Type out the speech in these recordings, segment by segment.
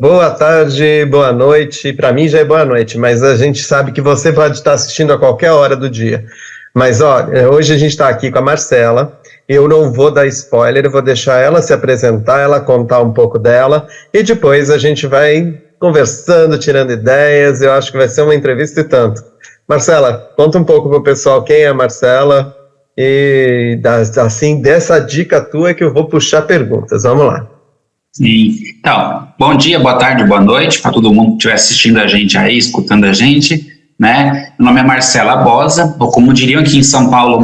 Boa tarde, boa noite. Para mim já é boa noite, mas a gente sabe que você pode estar assistindo a qualquer hora do dia. Mas olha, hoje a gente está aqui com a Marcela. Eu não vou dar spoiler, eu vou deixar ela se apresentar, ela contar um pouco dela e depois a gente vai conversando, tirando ideias. Eu acho que vai ser uma entrevista e tanto. Marcela, conta um pouco para o pessoal quem é a Marcela e assim dessa dica tua é que eu vou puxar perguntas. Vamos lá. Sim. Então, bom dia, boa tarde, boa noite para todo mundo que estiver assistindo a gente aí, escutando a gente, né? Meu nome é Marcela Bosa, ou como diriam aqui em São Paulo,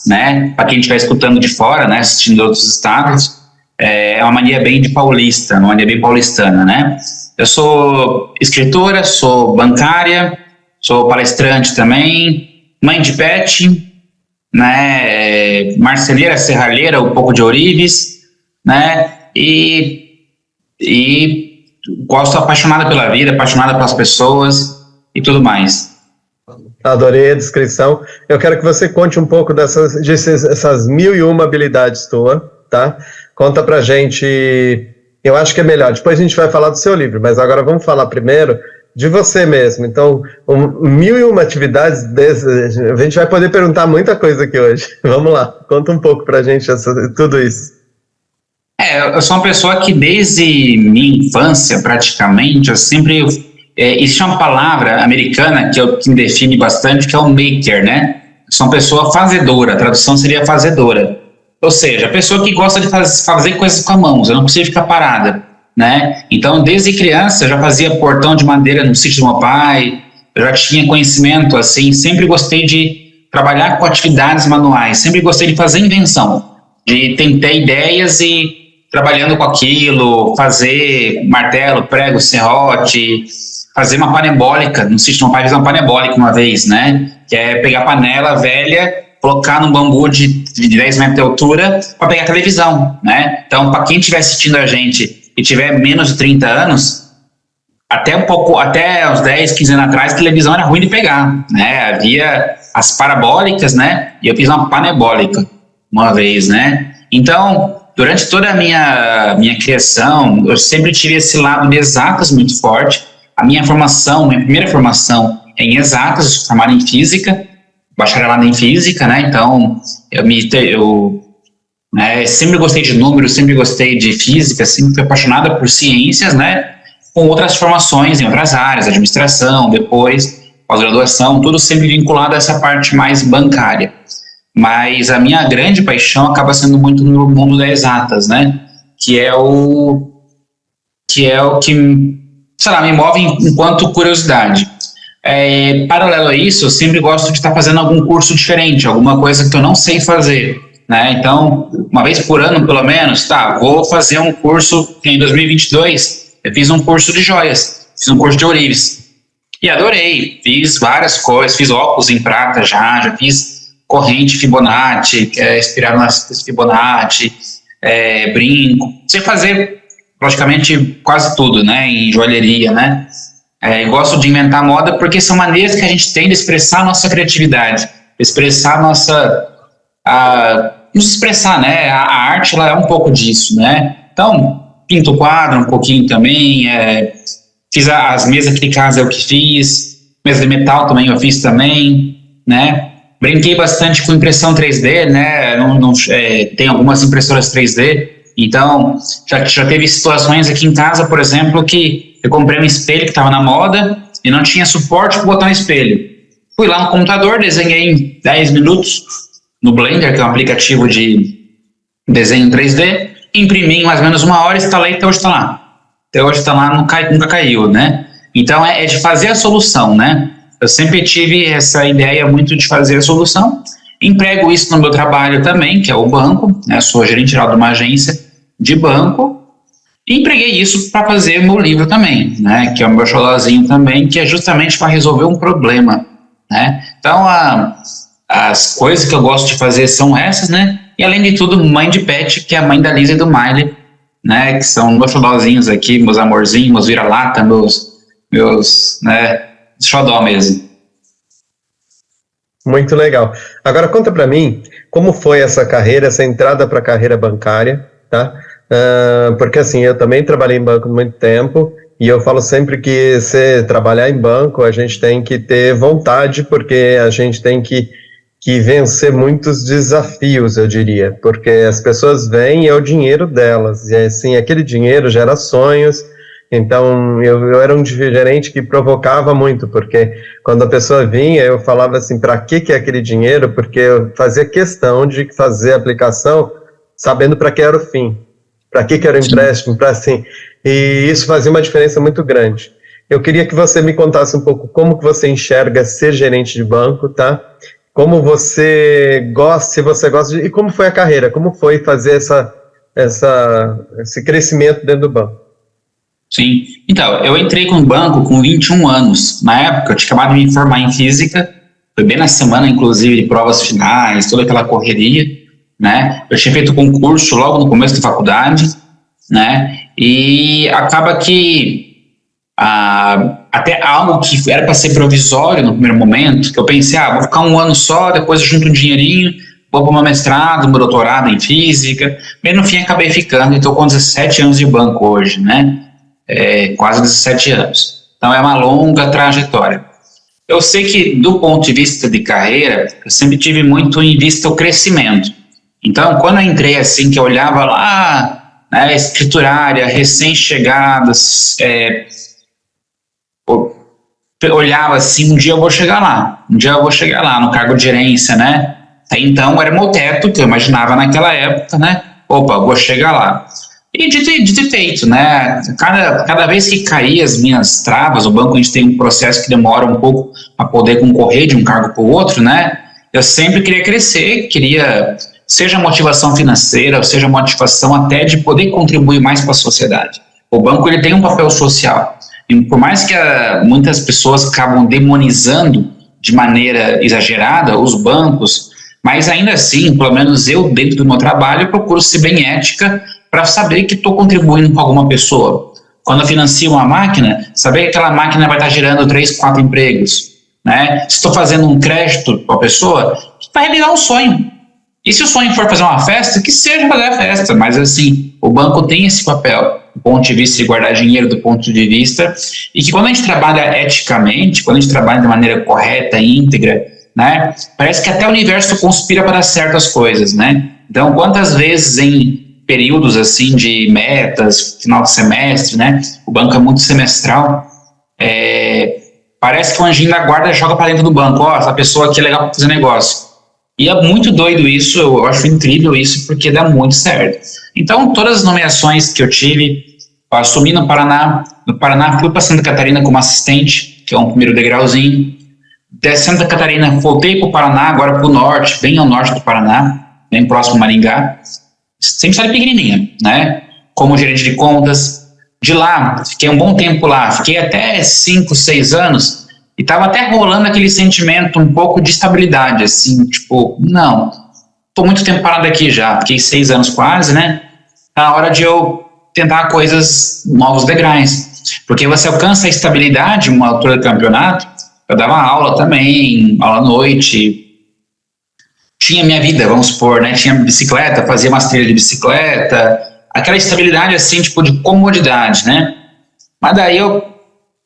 né? Para quem estiver escutando de fora, né? Assistindo de outros estados, é uma mania bem de paulista, uma mania bem paulistana, né? Eu sou escritora, sou bancária, sou palestrante também, mãe de pet, né? Marceneira, serralheira, um pouco de ourives, né? E gosto, apaixonada pela vida, apaixonada pelas pessoas e tudo mais. Adorei a descrição. Eu quero que você conte um pouco dessas 1001 habilidades tuas, tá? Conta pra gente, eu acho que é melhor, depois a gente vai falar do seu livro, mas agora vamos falar primeiro de você mesmo. Então, 1001 atividades, a gente vai poder perguntar muita coisa aqui hoje. Vamos lá, conta um pouco pra gente tudo isso. Eu sou uma pessoa que desde minha infância, praticamente, eu sempre... existe uma palavra americana que me define bastante, que é o maker, né? Eu sou uma pessoa fazedora, a tradução seria fazedora. Ou seja, a pessoa que gosta de fazer coisas com as mãos, eu não consigo ficar parada, né? Então, desde criança, eu já fazia portão de madeira no sítio do meu pai, eu já tinha conhecimento, assim, sempre gostei de trabalhar com atividades manuais, sempre gostei de fazer invenção, de tentar ideias e trabalhando com aquilo, fazer martelo, prego, serrote, fazer uma panebólica, no sítio do meu pai fez uma panebólica uma vez, né, que é pegar panela velha, colocar num bambu de 10 metros de altura para pegar televisão, né, então para quem estiver assistindo a gente e tiver menos de 30 anos, até uns 10, 15 anos atrás, a televisão era ruim de pegar, né, havia as parabólicas, né, e eu fiz uma panebólica uma vez, né, então... Durante toda a minha criação, eu sempre tive esse lado de exatas muito forte. A minha primeira formação é em exatas, eu sou formado em física, bacharelado em física, né? Então, sempre gostei de números, sempre gostei de física, sempre fui apaixonada por ciências, né? Com outras formações em outras áreas, administração, depois pós-graduação, tudo sempre vinculado a essa parte mais bancária. Mas a minha grande paixão acaba sendo muito no mundo das exatas, né? Que é o que, sei lá, me move enquanto curiosidade. Paralelo a isso, eu sempre gosto de estar fazendo algum curso diferente, alguma coisa que eu não sei fazer, né? Então, uma vez por ano, pelo menos, vou fazer um curso. Em 2022, eu fiz um curso de joias, fiz um curso de ourives. E adorei, fiz várias coisas, fiz óculos em prata já fiz corrente Fibonacci, inspirado nas Fibonacci, brinco, sei fazer praticamente quase tudo, né, em joalheria, né, gosto de inventar moda porque são maneiras que a gente tem de expressar a nossa criatividade, expressar nos expressar, né, a arte ela é um pouco disso, né, então pinto quadro um pouquinho também, fiz as mesas aqui de casa, eu que fiz, mesa de metal também eu fiz também, né. Brinquei bastante com impressão 3D, né? Tem algumas impressoras 3D, então já teve situações aqui em casa, por exemplo, que eu comprei um espelho que estava na moda e não tinha suporte para botar no espelho. Fui lá no computador, desenhei em 10 minutos no Blender, que é um aplicativo de desenho 3D, imprimi em mais ou menos 1 hora, instalei e até hoje está lá. Até hoje está lá, nunca caiu, né? Então é de fazer a solução, né? Eu sempre tive essa ideia muito de fazer a solução, emprego isso no meu trabalho também, que é o banco, né? Sou gerente geral de uma agência de banco, e empreguei isso para fazer o meu livro também, né? Que é o meu xodózinho também, que é justamente para resolver um problema, né? Então, as coisas que eu gosto de fazer são essas, né? E além de tudo, mãe de pet, que é a mãe da Lisa e do Miley, né? Que são meus xodózinhos aqui, meus amorzinhos, meus vira-lata, meus, né? Xodó mesmo. Muito legal. Agora conta para mim como foi essa carreira, essa entrada para a carreira bancária, tá? Porque assim, eu também trabalhei em banco há muito tempo E eu falo sempre que se trabalhar em banco, a gente tem que ter vontade, porque a gente tem que vencer muitos desafios, eu diria, porque as pessoas vêm e é o dinheiro delas, e assim, aquele dinheiro gera sonhos. Então, eu era um gerente que provocava muito, porque quando a pessoa vinha, eu falava assim, para que é aquele dinheiro? Porque eu fazia questão de fazer a aplicação sabendo para que era o fim, para que era o empréstimo, para assim, e isso fazia uma diferença muito grande. Eu queria que você me contasse um pouco como que você enxerga ser gerente de banco, tá? Como você gosta, se você gosta, e como foi a carreira, como foi fazer esse crescimento dentro do banco? Sim. Então, eu entrei com o banco com 21 anos. Na época, eu tinha acabado de me formar em física, foi bem na semana, inclusive, de provas finais, toda aquela correria, né? Eu tinha feito concurso logo no começo da faculdade, né? E acaba que até algo que era para ser provisório no primeiro momento, que eu pensei, vou ficar um ano só, depois eu junto um dinheirinho, vou para o meu mestrado, meu doutorado em física, mas no fim acabei ficando, e estou com 17 anos de banco hoje, né? Quase 17 anos. Então é uma longa trajetória. Eu sei que do ponto de vista de carreira, eu sempre tive muito em vista o crescimento. Então quando eu entrei assim, que eu olhava lá, né, escriturária, recém-chegadas, eu olhava assim, um dia eu vou chegar lá no cargo de gerência, né? Até então era o meu teto, que eu imaginava naquela época, né? Opa, vou chegar lá. E de feito, né? Cada vez que caía as minhas travas, o banco a gente tem um processo que demora um pouco para poder concorrer de um cargo para o outro, né? Eu sempre queria crescer, seja motivação financeira, ou seja motivação até de poder contribuir mais para a sociedade. O banco ele tem um papel social. E por mais que muitas pessoas acabam demonizando de maneira exagerada os bancos, mas ainda assim, pelo menos eu, dentro do meu trabalho, procuro ser bem ética para saber que estou contribuindo com alguma pessoa. Quando eu financio uma máquina, saber que aquela máquina vai estar gerando 3, 4 empregos. Né? Se estou fazendo um crédito para a pessoa, vai virar um sonho. E se o sonho for fazer uma festa, que seja fazer a festa. Mas assim, o banco tem esse papel, do ponto de vista de guardar dinheiro, do ponto de vista, e que quando a gente trabalha eticamente, quando a gente trabalha de maneira correta, íntegra, né, parece que até o universo conspira para certas coisas, né? Então, quantas vezes em períodos assim de metas, final de semestre, né? O banco é muito semestral. Parece que o anjinho da guarda joga para dentro do banco. Essa pessoa aqui é legal para fazer negócio. E é muito doido isso, eu acho incrível isso, porque dá muito certo. Então, todas as nomeações que eu tive, eu assumi no Paraná fui para Santa Catarina como assistente, que é um primeiro degrauzinho. De Santa Catarina, voltei para o Paraná, agora para o norte, bem ao norte do Paraná, bem próximo a Maringá. Sempre cidade pequenininha, né? Como gerente de contas. De lá, fiquei um bom tempo lá, fiquei até 5, 6 anos e estava até rolando aquele sentimento um pouco de estabilidade, assim, tipo, não, estou muito tempo parado aqui já, fiquei 6 anos quase, né? Tá na hora de eu tentar coisas, novos degraus, porque você alcança a estabilidade uma altura do campeonato. Eu dava aula também, aula à noite, tinha minha vida, vamos supor, né? Tinha bicicleta, fazia umas trilhas de bicicleta, aquela estabilidade assim, tipo de comodidade, né? Mas daí eu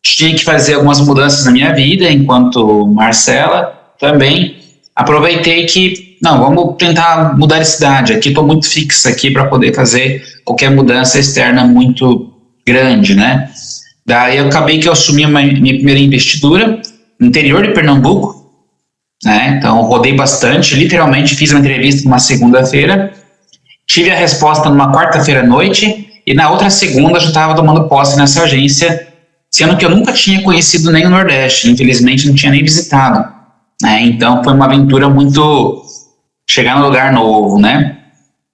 tinha que fazer algumas mudanças na minha vida, enquanto Marcela também. Aproveitei que, não, vamos tentar mudar de cidade, aqui estou muito fixa aqui para poder fazer qualquer mudança externa muito grande, né? Daí eu acabei que eu assumi a minha primeira investidura no interior de Pernambuco, né? Então rodei bastante, literalmente fiz uma entrevista numa segunda-feira, tive a resposta numa quarta-feira à noite e na outra segunda já estava tomando posse nessa agência, sendo que eu nunca tinha conhecido nem o Nordeste, infelizmente não tinha nem visitado, né? Então foi uma aventura muito chegar num lugar novo, né?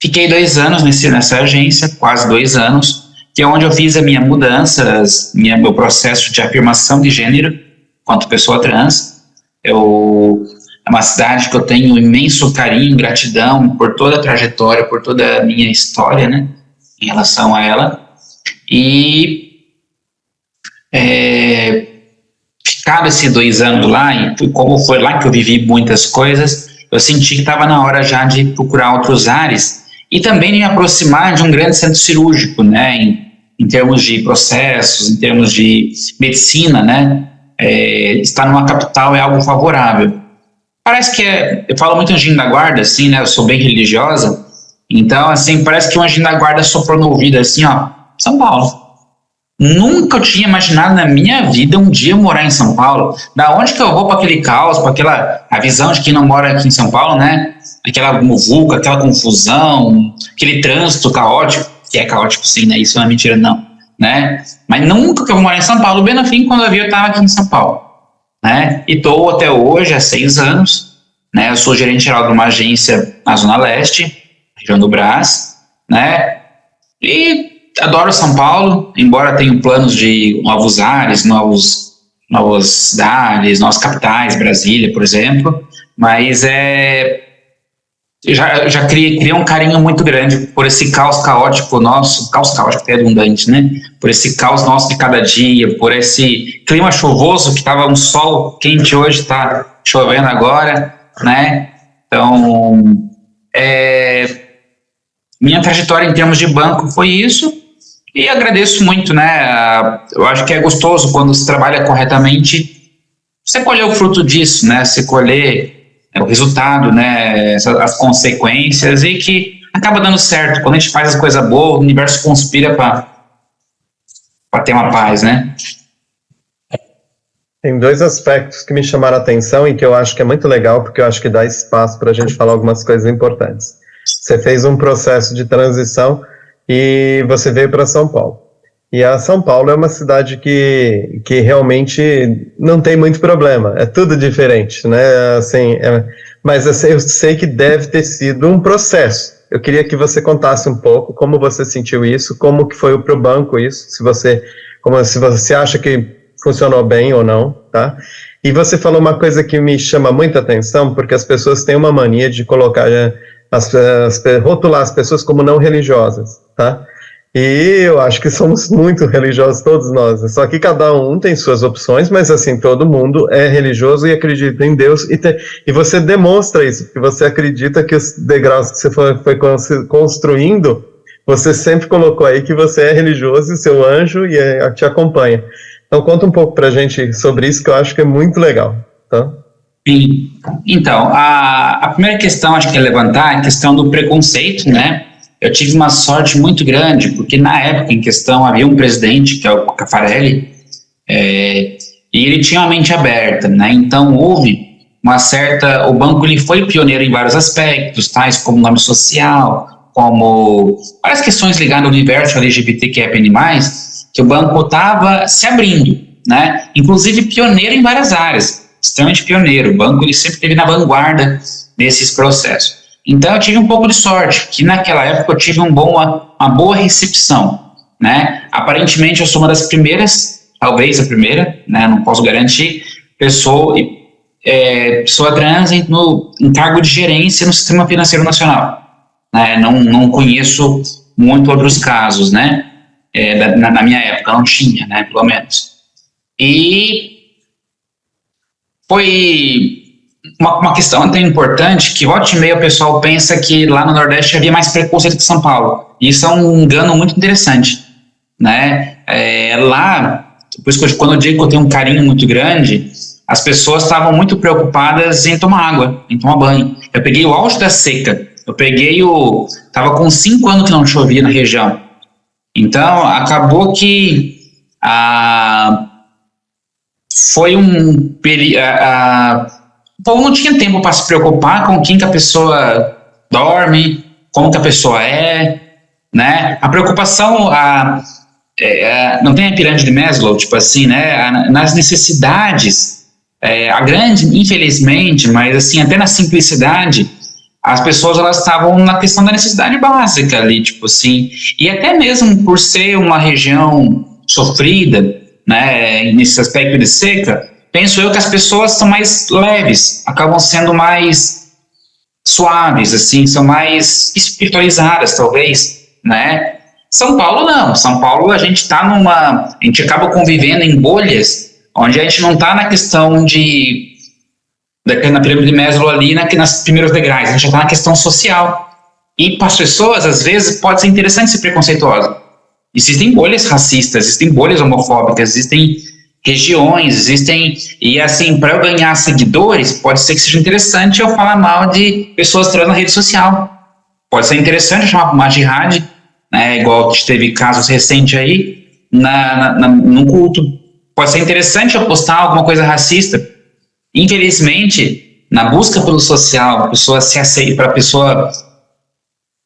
Fiquei 2 anos nessa agência, quase 2 anos, que é onde eu fiz a minha mudança, meu processo de afirmação de gênero quanto pessoa trans. É uma cidade que eu tenho imenso carinho, gratidão por toda a trajetória, por toda a minha história, né, em relação a ela. E ficado esses 2 anos lá, e como foi lá que eu vivi muitas coisas, eu senti que estava na hora já de procurar outros ares e também me aproximar de um grande centro cirúrgico, né, em em termos de processos, em termos de medicina, né? Estar numa capital é algo favorável. Parece que eu falo muito anjinho da guarda, assim, né? Eu sou bem religiosa, então, assim, parece que um anjinho da guarda soprou no ouvido, assim, ó, São Paulo. Nunca eu tinha imaginado na minha vida um dia morar em São Paulo. Da onde que eu vou para aquele caos, para a visão de quem não mora aqui em São Paulo, né? Aquela muvuca, aquela confusão, aquele trânsito caótico, que é caótico sim, né? Isso não é mentira não, né? Mas nunca que eu vou morar em São Paulo. Bem no fim, quando eu vi, eu estava aqui em São Paulo, né? E estou até hoje, há 6 anos, né? Eu sou gerente geral de uma agência na Zona Leste, região do Brás, né? E adoro São Paulo, embora tenha planos de novos ares, novas cidades, novas capitais, Brasília, por exemplo, mas já criei um carinho muito grande por esse caos caótico nosso, caos caótico é redundante, né? Por esse caos nosso de cada dia, por esse clima chuvoso que estava um sol quente hoje, está chovendo agora, né? Então, minha trajetória em termos de banco foi isso. E agradeço muito, né? Eu acho que é gostoso quando se trabalha corretamente, você colher o fruto disso, né? Você colher o resultado, né? As consequências e que acaba dando certo. Quando a gente faz as coisas boas, o universo conspira para ter uma paz, né? Tem 2 aspectos que me chamaram a atenção e que eu acho que é muito legal, porque eu acho que dá espaço para a gente falar algumas coisas importantes. Você fez um processo de transição e você veio para São Paulo. E a São Paulo é uma cidade que realmente não tem muito problema, é tudo diferente, né? Assim, mas assim, eu sei que deve ter sido um processo. Eu queria que você contasse um pouco como você sentiu isso, como que foi para o banco isso, se você acha que funcionou bem ou não, tá? E você falou uma coisa que me chama muita atenção, porque as pessoas têm uma mania de colocar rotular as pessoas como não religiosas, tá? E eu acho que somos muito religiosos todos nós, só que cada um tem suas opções, mas assim, todo mundo é religioso e acredita em Deus, e você demonstra isso, porque você acredita que os degraus que você foi construindo, você sempre colocou aí que você é religioso e seu anjo te acompanha. Então conta um pouco pra gente sobre isso, que eu acho que é muito legal, tá? Sim. Então, a primeira questão, acho que é levantar, é a questão do preconceito, né? Eu tive uma sorte muito grande, porque na época em questão havia um presidente, que é o Caffarelli, e ele tinha uma mente aberta, né? Então houve o banco ele foi pioneiro em vários aspectos, tais como nome social, como várias questões ligadas ao universo LGBTQIA+, que o banco estava se abrindo, né? Inclusive pioneiro em várias áreas, extremamente pioneiro. O banco ele sempre esteve na vanguarda desses processos. Então eu tive um pouco de sorte, que naquela época eu tive uma boa recepção, né? Aparentemente eu sou uma das primeiras, talvez a primeira, né? Não posso garantir, pessoa trans em cargo de gerência no sistema financeiro nacional, né? Não conheço muito outros casos, né? Na minha época não tinha, né? Pelo menos. E foi uma questão até importante, que volta e meia o pessoal pensa que lá no Nordeste havia mais preconceito que São Paulo. E isso é um engano muito interessante, né? Lá, por isso que quando eu digo que eu tenho um carinho muito grande, as pessoas estavam muito preocupadas em tomar água, em tomar banho. Eu peguei o auge da seca, estava com 5 anos que não chovia na região. Então, acabou que foi um o povo não tinha tempo para se preocupar com quem que a pessoa dorme, como que a pessoa né? A preocupação, não tem a pirâmide de Maslow, tipo assim, né? Nas necessidades, a grande, infelizmente, mas assim, até na simplicidade, as pessoas elas estavam na questão da necessidade básica ali, tipo assim, e até mesmo por ser uma região sofrida, né? Nesse aspecto de seca, penso eu que as pessoas são mais leves, acabam sendo mais suaves, assim, são mais espiritualizadas, talvez, né? São Paulo não, São Paulo a gente acaba convivendo em bolhas, onde a gente não está na questão na pirâmide de Maslow ali, nas primeiros degraus, a gente já está na questão social. E para as pessoas, às vezes, pode ser interessante ser preconceituosa, existem bolhas racistas, existem bolhas homofóbicas, existem regiões, existem... E assim, para eu ganhar seguidores, pode ser que seja interessante eu falar mal de pessoas trans na rede social. Pode ser interessante eu chamar para uma jihad, né, igual que teve casos recentes aí, num culto. Pode ser interessante eu postar alguma coisa racista. Infelizmente, na busca pelo social, para a pessoa se aceitar, para a pessoa,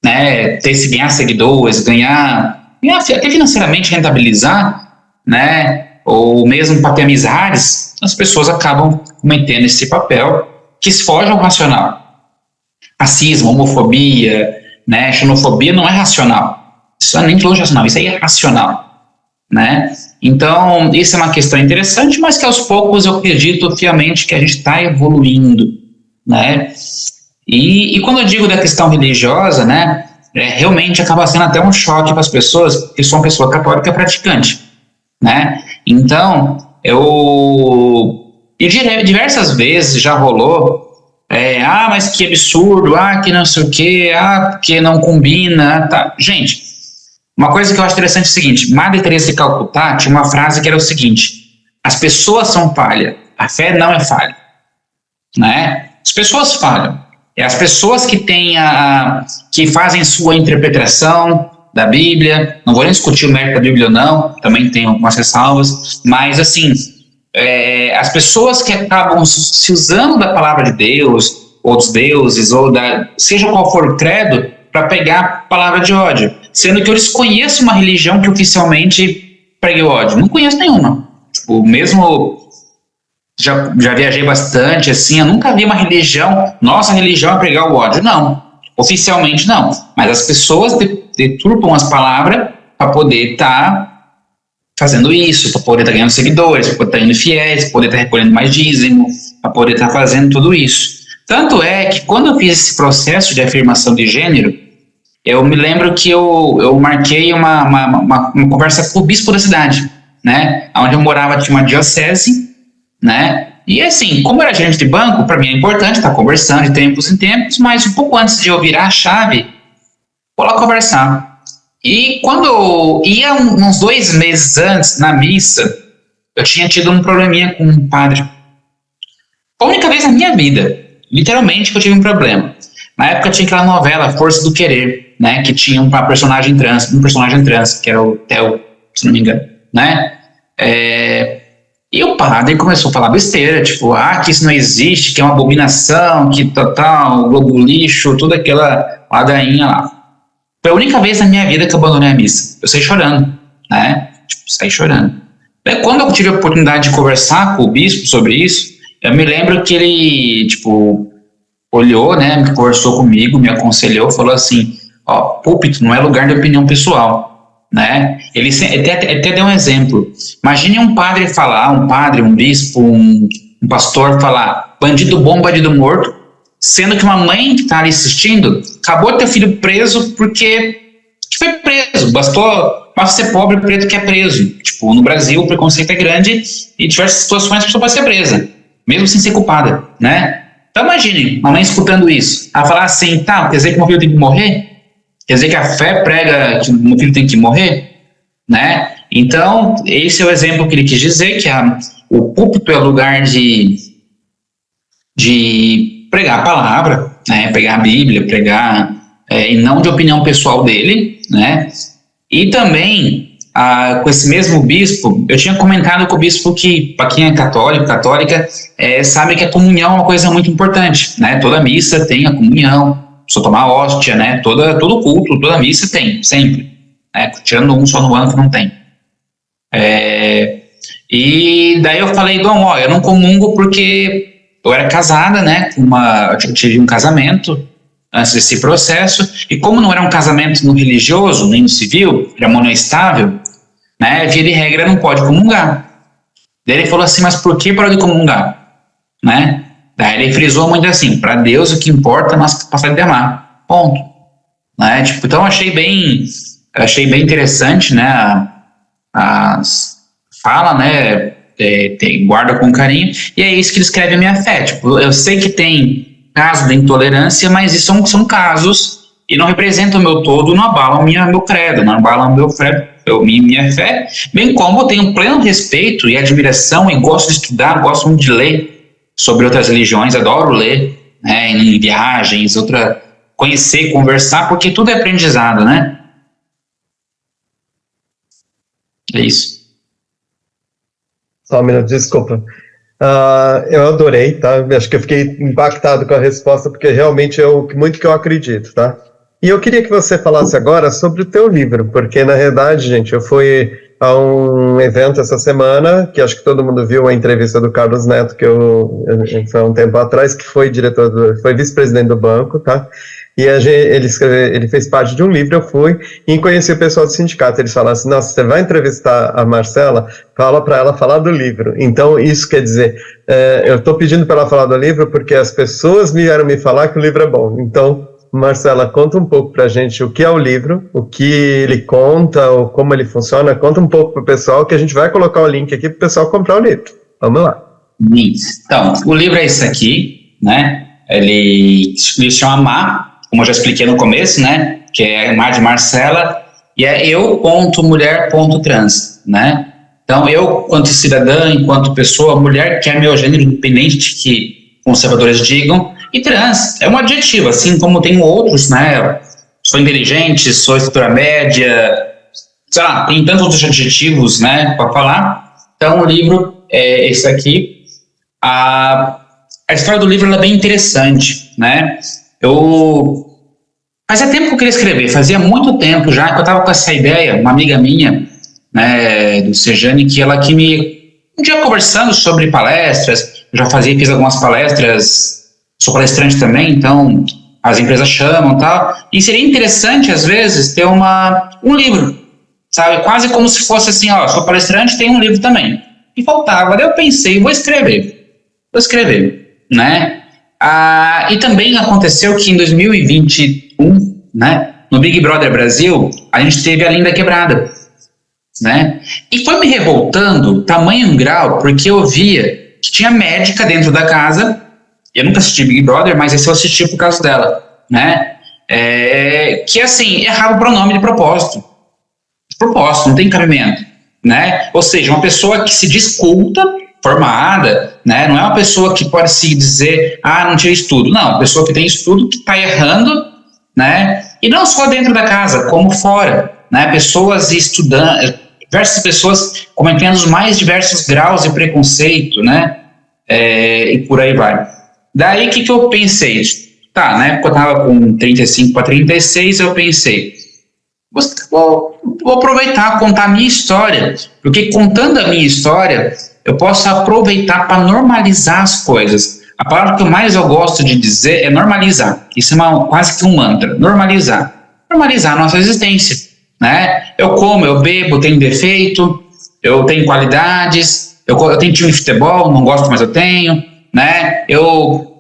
né, ganhar seguidores, ganhar até financeiramente rentabilizar, né, ou mesmo para ter amizades, as pessoas acabam cometendo esse papel que foge ao racional. Racismo, homofobia, né, xenofobia não é racional. Isso não é nem de longe racional, isso aí é racional, né? Então, isso é uma questão interessante, mas que aos poucos eu acredito fielmente que a gente está evoluindo, né? E quando eu digo da questão religiosa, né, realmente acaba sendo até um choque para as pessoas, porque sou uma pessoa católica praticante, né? Então, diversas vezes já rolou, mas que absurdo, que não sei o quê, porque não combina, tá. Gente, uma coisa que eu acho interessante é o seguinte: Madre Teresa de Calcutá tinha uma frase que era o seguinte: as pessoas são falha, a fé não é falha, né? As pessoas falham, é as pessoas que que fazem sua interpretação da Bíblia. Não vou nem discutir o mérito da Bíblia ou não, também tenho algumas ressalvas, mas assim, as pessoas que acabam se usando da palavra de Deus, ou dos deuses, ou seja qual for o credo, para pegar a palavra de ódio, sendo que eu desconheço uma religião que oficialmente pregue o ódio. Não conheço nenhuma. Tipo, mesmo já viajei bastante, assim, eu nunca vi uma religião, nossa religião é pregar o ódio. Não, oficialmente não. Mas as pessoas deturpam as palavras para poder estar fazendo isso, para poder estar ganhando seguidores, para poder estar indo fiéis, para poder estar recolhendo mais dízimo, para poder estar fazendo tudo isso. Tanto é que quando eu fiz esse processo de afirmação de gênero, eu me lembro que eu marquei uma conversa com o bispo da cidade, né? Onde eu morava tinha uma diocese, né? E assim, como eu era gerente de banco, para mim é importante estar conversando de tempos em tempos, mas um pouco antes de eu virar a chave, vou lá conversar. E quando eu ia uns 2 meses antes, na missa, eu tinha tido um probleminha com um padre. A única vez na minha vida, literalmente, que eu tive um problema. Na época tinha aquela novela Força do Querer, né, que tinha um personagem trans, que era o Theo, se não me engano, né? E o padre começou a falar besteira, tipo, que isso não existe, que é uma abominação, que total, globo lixo, toda aquela ladainha lá. Foi a única vez na minha vida que eu abandonei a missa. Eu saí chorando, né? Saí chorando. Daí, quando eu tive a oportunidade de conversar com o bispo sobre isso, eu me lembro que ele, olhou, né, conversou comigo, me aconselhou, falou assim: púlpito não é lugar de opinião pessoal, né? Ele até deu um exemplo. Imagine um padre falar, um bispo, um pastor falar bandido bom, bandido morto, sendo que uma mãe que está ali assistindo acabou de ter filho preso porque foi preso. Basta ser pobre, preto que é preso. Tipo, no Brasil o preconceito é grande e em diversas situações a pessoa pode ser presa, mesmo sem ser culpada, né? Então imagine uma mãe escutando isso, ela falar assim: quer dizer que meu filho tem que morrer? Quer dizer que a fé prega que meu filho tem que morrer? Né? Então, esse é o exemplo que ele quis dizer, que o púlpito é o lugar de pregar a palavra, né? Pregar a Bíblia, pregar, e não de opinião pessoal dele, né? E também, com esse mesmo bispo, eu tinha comentado com o bispo que, para quem é católica, sabe que a comunhão é uma coisa muito importante, né? Toda missa tem a comunhão, só tomar a hóstia, né? Todo culto, toda missa tem, sempre. Tirando um só no ano que não tem. E daí eu falei: Dom, eu não comungo porque eu era casada, né? Eu tive um casamento antes desse processo, e como não era um casamento no religioso, nem no civil, era monoestável, né? Via de regra não pode comungar. Daí ele falou assim: mas por que parou de comungar? Né? Daí ele frisou muito assim: para Deus o que importa é a nossa capacidade de amar. Ponto. Né? Então eu achei bem interessante, né? Fala, né? Guarda com carinho, e é isso que descreve a minha fé. Eu sei que tem casos de intolerância, mas isso são casos e não representa o meu todo, não abala meu credo, não abala meu credo, minha fé, bem como eu tenho pleno respeito e admiração e gosto de estudar, gosto muito de ler sobre outras religiões, adoro ler, né, em viagens, conhecer, conversar, porque tudo é aprendizado, né? É isso. Só um minuto, desculpa. Eu adorei, tá? Acho que eu fiquei impactado com a resposta, porque realmente é muito que eu acredito, tá? E eu queria que você falasse agora sobre o teu livro, porque na realidade, gente, eu fui a um evento essa semana, que acho que todo mundo viu a entrevista do Carlos Neto, que foi há um tempo atrás, que foi foi vice-presidente do banco, tá? E ele fez parte de um livro, eu fui e conheci o pessoal do sindicato. Eles falaram assim, nossa, você vai entrevistar a Marcela, fala para ela falar do livro. Então, isso quer dizer, eu estou pedindo para ela falar do livro porque as pessoas vieram me falar que o livro é bom. Então, Marcela, conta um pouco para a gente o que é o livro, o que ele conta, ou como ele funciona. Conta um pouco para o pessoal, que a gente vai colocar o link aqui para o pessoal comprar o livro. Vamos lá. Então, o livro é esse aqui, né? Ele se chama Má, como eu já expliquei no começo, né, que é Má de Marcela, e é eu.mulher.trans, né? Então, eu, quanto cidadã, enquanto pessoa, mulher, que é meu gênero, independente de que conservadores digam, e trans, é um adjetivo, assim como tem outros, né? Sou inteligente, sou estrutura média, sei lá, tem tantos outros adjetivos, né, para falar. Então, o livro é esse aqui. A história do livro é bem interessante, né? Fazia tempo que eu queria escrever, fazia muito tempo já que eu estava com essa ideia, uma amiga minha, né, do Sejane, um dia conversando sobre palestras, eu já fiz algumas palestras, sou palestrante também, então as empresas chamam e tal, e seria interessante às vezes ter um livro, sabe, quase como se fosse assim, ó, sou palestrante, tem um livro também, e faltava, daí eu pensei, vou escrever, né? E também aconteceu que em 2021, né, no Big Brother Brasil, a gente teve a Linda Quebrada, né? E foi me revoltando tamanho grau, porque eu via que tinha médica dentro da casa. Eu nunca assisti Big Brother, mas esse eu assisti por causa dela, né? Que assim, errava o pronome de propósito, não tem cabimento, né? Ou seja, uma pessoa que se diz culta, formada, né? Não é uma pessoa que pode se dizer, não tinha estudo. Não, uma pessoa que tem estudo que está errando, né? E não só dentro da casa, como fora, né? Pessoas estudando, diversas pessoas cometendo os mais diversos graus de preconceito, né? E por aí vai. Daí, o que eu pensei? Tá, né? Quando eu estava com 35 para 36, eu pensei, vou aproveitar, contar a minha história, porque contando a minha história, eu posso aproveitar para normalizar as coisas. A palavra que eu gosto de dizer é normalizar. Isso é quase que um mantra. Normalizar a nossa existência, né? Eu como, eu bebo, tenho defeito, eu tenho qualidades, eu tenho time de futebol, não gosto, mas eu tenho, né? Eu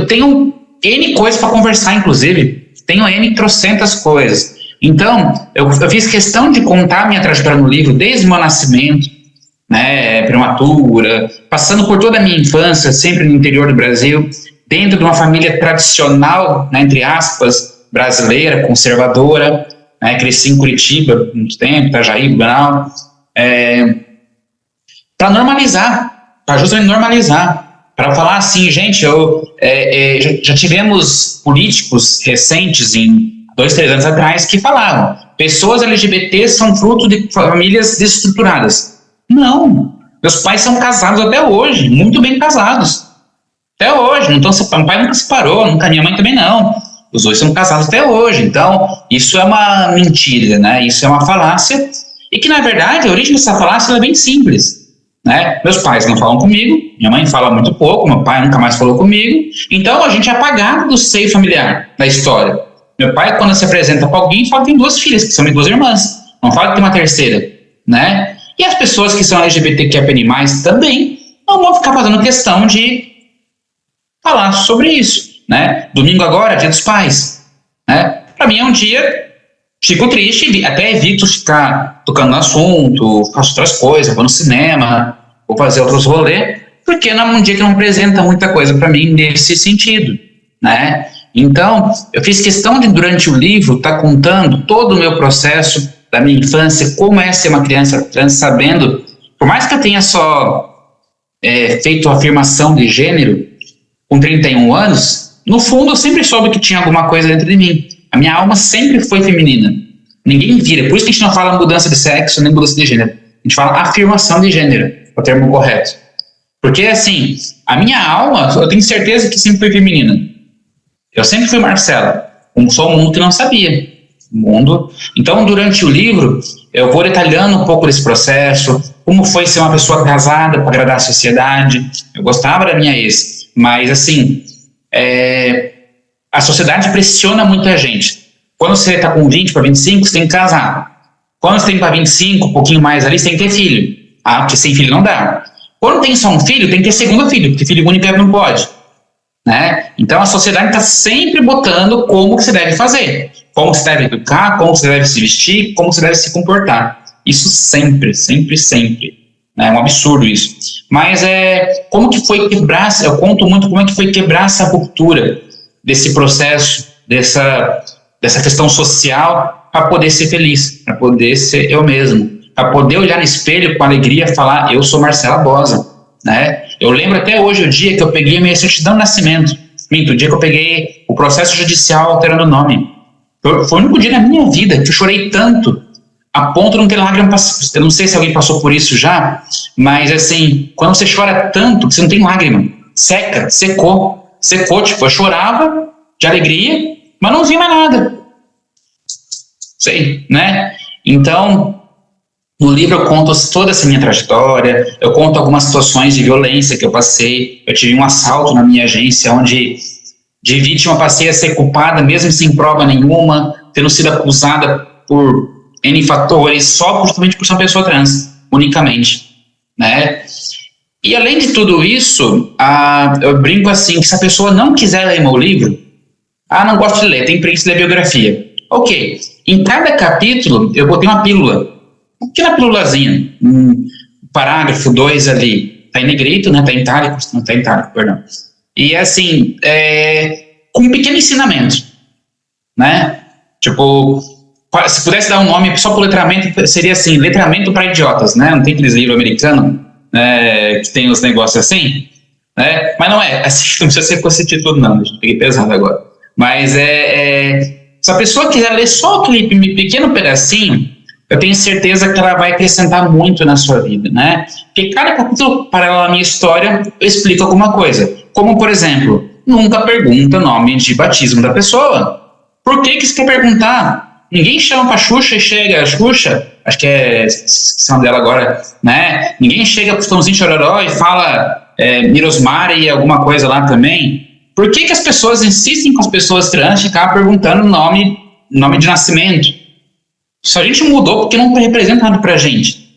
tenho N coisas para conversar, inclusive. Tenho N trocentas coisas. Então, eu fiz questão de contar a minha trajetória no livro, desde o meu nascimento, né, prematura, passando por toda a minha infância, sempre no interior do Brasil, dentro de uma família tradicional, né, entre aspas, brasileira, conservadora, né, cresci em Curitiba muito tempo, Itajaí, Blumenau, para justamente normalizar, para falar assim, gente, já tivemos políticos recentes, em 2, 3 anos atrás, que falavam, pessoas LGBT são fruto de famílias desestruturadas. Não, meus pais são casados até hoje, muito bem casados, até hoje, meu pai nunca se separou, minha mãe também não, os dois são casados até hoje, então isso é uma mentira, né? Isso é uma falácia, e que na verdade a origem dessa falácia é bem simples, né? Meus pais não falam comigo, minha mãe fala muito pouco, meu pai nunca mais falou comigo, então a gente é apagado do seio familiar da história. Meu pai, quando se apresenta para alguém, fala que tem 2 filhas, que são minhas 2 irmãs, não fala que tem uma terceira, né? E as pessoas que são LGBTQIA+, também não vão ficar fazendo questão de falar sobre isso, né? Domingo agora é Dia dos Pais, né? Para mim é um dia, fico triste, até evito ficar tocando no assunto, faço outras coisas, vou no cinema, vou fazer outros rolês, porque é um dia que não apresenta muita coisa para mim nesse sentido, né? Então, eu fiz questão de, durante o livro, estar contando todo o meu processo da minha infância, como é ser uma criança trans, sabendo, por mais que eu tenha só feito a afirmação de gênero com 31 anos, no fundo eu sempre soube que tinha alguma coisa dentro de mim. A minha alma sempre foi feminina. Ninguém vira. Por isso que a gente não fala mudança de sexo nem mudança de gênero. A gente fala afirmação de gênero, é o termo correto. Porque, assim, a minha alma, eu tenho certeza que sempre foi feminina. Eu sempre fui Marcela. Só o mundo que não sabia. Então, durante o livro, eu vou detalhando um pouco desse processo, como foi ser uma pessoa casada para agradar a sociedade. Eu gostava da minha ex, mas, assim, a sociedade pressiona muita gente. Quando você está com 20 para 25, você tem que casar. Quando você tem para 25, um pouquinho mais ali, você tem que ter filho. Porque sem filho não dá. Quando tem só um filho, tem que ter segundo filho, porque filho único não pode. Né? Então a sociedade está sempre botando como que você deve fazer. Como você deve educar, como você deve se vestir, como você deve se comportar. Isso sempre, sempre, sempre. É um absurdo isso. Mas como que foi quebrar, eu conto muito como é que foi quebrar essa ruptura desse processo, dessa questão social, para poder ser feliz, para poder ser eu mesmo, para poder olhar no espelho com alegria e falar, eu sou Marcela Bosa, né? Eu lembro até hoje o dia que eu peguei a minha certidão de nascimento, o dia que eu peguei o processo judicial alterando o nome. Foi o único dia da minha vida que eu chorei tanto, a ponto de não ter lágrima. Eu não sei se alguém passou por isso já, mas assim, quando você chora tanto que você não tem lágrima, secou, tipo, eu chorava de alegria, mas não vi mais nada. Sei, né? Então, no livro eu conto toda essa minha trajetória, eu conto algumas situações de violência que eu passei. Eu tive um assalto na minha agência, onde de vítima passei a ser culpada, mesmo sem prova nenhuma, tendo sido acusada por N fatores, justamente por ser uma pessoa trans, unicamente, né? E além de tudo isso, eu brinco assim, que se a pessoa não quiser ler meu livro, não gosto de ler, tem preguiça de ler biografia. Ok, em cada capítulo eu botei uma pílula, uma pequena pílulazinha, parágrafo 2 ali, tá em negrito, né, tá em itálico, não tá em itálico, perdão. E assim, com um pequeno ensinamento, né, tipo, se pudesse dar um nome só por letramento, seria assim, letramento para idiotas, né, não tem aqueles livros americanos, que tem os negócios assim, né, mas não assim, não precisa ser com esse título não, eu peguei pesado agora, mas se a pessoa quiser ler só aquele pequeno pedacinho, eu tenho certeza que ela vai acrescentar muito na sua vida, né? Porque cada capítulo paralelo à minha história explica alguma coisa. Como, por exemplo, nunca pergunta o nome de batismo da pessoa. Por que você quer perguntar? Ninguém chama pra Xuxa e chega, a Xuxa, acho que esqueci o nome dela agora, né? Ninguém chega pro Tãozinho Chororó e fala Mirosmar e alguma coisa lá também. Por que as pessoas insistem com as pessoas trans ficar perguntando nome de nascimento? Isso a gente mudou porque não representa nada pra gente,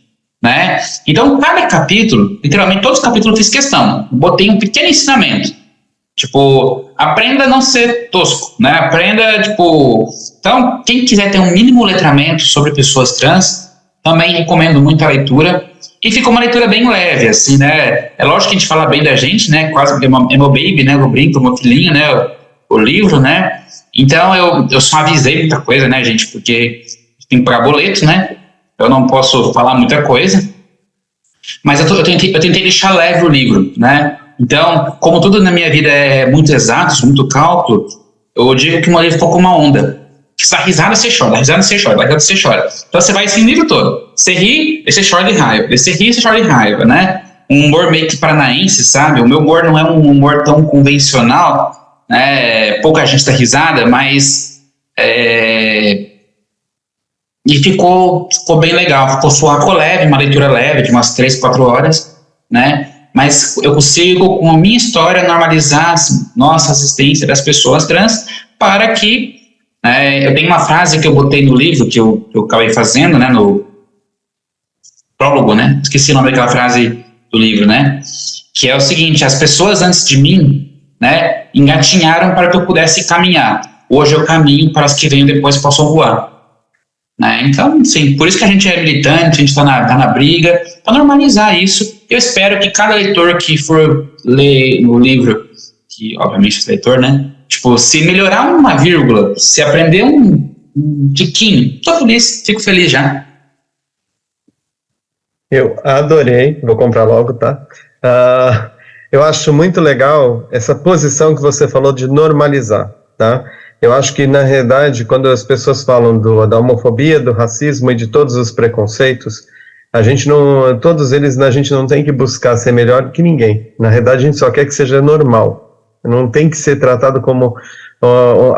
né? Então, cada capítulo, literalmente todos os capítulos eu fiz questão, botei um pequeno ensinamento, tipo, aprenda a não ser tosco, né? Aprenda, tipo... Então, quem quiser ter um mínimo letramento sobre pessoas trans, também recomendo muito a leitura, e fica uma leitura bem leve, assim, né? É lógico que a gente fala bem da gente, né? Quase porque é meu baby, né? Eu brinco, meu filhinho, né? O livro, né? Então, eu suavizei muita coisa, né, gente? Porque tem que pagar boleto, né? Eu não posso falar muita coisa. Mas eu tentei deixar leve o livro, né? Então, como tudo na minha vida é muito exato, muito cálculo, eu digo que o meu livro ficou com uma onda. Que se dá risada, você chora, dá risada, você chora, dá risada, você chora. Então você vai assim o livro todo. Você ri, e você chora de raiva. Você ri, você chora de raiva, né? Um humor meio que paranaense, sabe? O meu humor não é um humor tão convencional, né? Pouca gente dá risada, mas... E ficou bem legal, ficou leve, uma leitura leve, de umas 3, 4 horas, né? Mas eu consigo, com a minha história, normalizar nossa assistência das pessoas trans para que... eu tenho uma frase que eu botei no livro, que eu acabei fazendo, né, no prólogo, né? Esqueci o nome daquela frase do livro, né? Que é o seguinte: as pessoas antes de mim, né, engatinharam para que eu pudesse caminhar. Hoje eu caminho para as que venham depois possam voar. Né? Então, sim, por isso que a gente é militante, a gente está na briga, para normalizar isso. Eu espero que cada leitor que for ler no livro, que obviamente esse leitor, né, Tipo, se melhorar uma vírgula, se aprender um tiquinho, tô feliz, fico feliz já. Eu adorei, vou comprar logo, tá? Eu acho muito legal essa posição que você falou de normalizar, tá? Eu acho que, na realidade, quando as pessoas falam da homofobia, do racismo e de todos os preconceitos, a gente não tem que buscar ser melhor que ninguém. Na realidade, a gente só quer que seja normal. Não tem que ser tratado como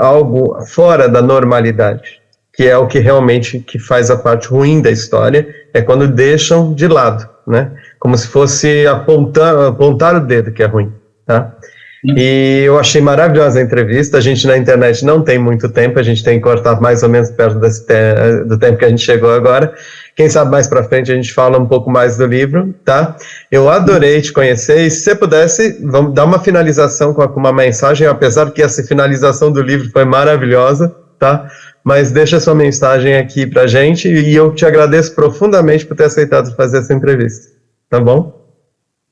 algo fora da normalidade, que é o que realmente que faz a parte ruim da história, é quando deixam de lado, né? Como se fosse apontar o dedo que é ruim, tá? E eu achei maravilhosa a entrevista. A gente na internet não tem muito tempo, a gente tem que cortar mais ou menos perto do tempo que a gente chegou agora. Quem sabe mais para frente a gente fala um pouco mais do livro, tá? Eu adorei te conhecer, e se você pudesse, vamos dar uma finalização com uma mensagem, apesar que essa finalização do livro foi maravilhosa, tá? Mas deixa sua mensagem aqui pra gente, e eu te agradeço profundamente por ter aceitado fazer essa entrevista, tá bom?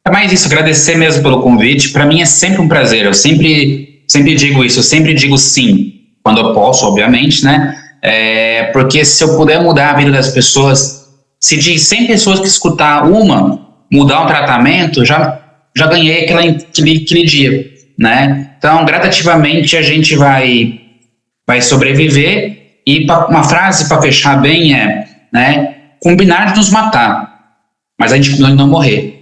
É mais isso, agradecer mesmo pelo convite. Para mim é sempre um prazer. Eu sempre digo isso, eu sempre digo sim, quando eu posso, obviamente, né? Porque se eu puder mudar a vida das pessoas, se de 100 pessoas que escutar mudar um tratamento, já ganhei aquele dia, né? Então, gradativamente, a gente vai sobreviver. E uma frase para fechar bem né? Combinar de nos matar, mas a gente não morrer.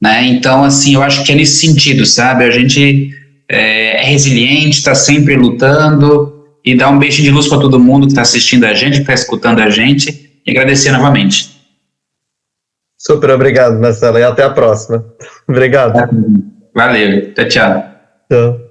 Né? Então, assim, eu acho que é nesse sentido, sabe? A gente é resiliente, está sempre lutando, e dá um beijo de luz para todo mundo que está assistindo a gente, que está escutando a gente, e agradecer novamente. Super obrigado, Marcelo, e até a próxima. Obrigado. Valeu, tchau, tchau. Tchau.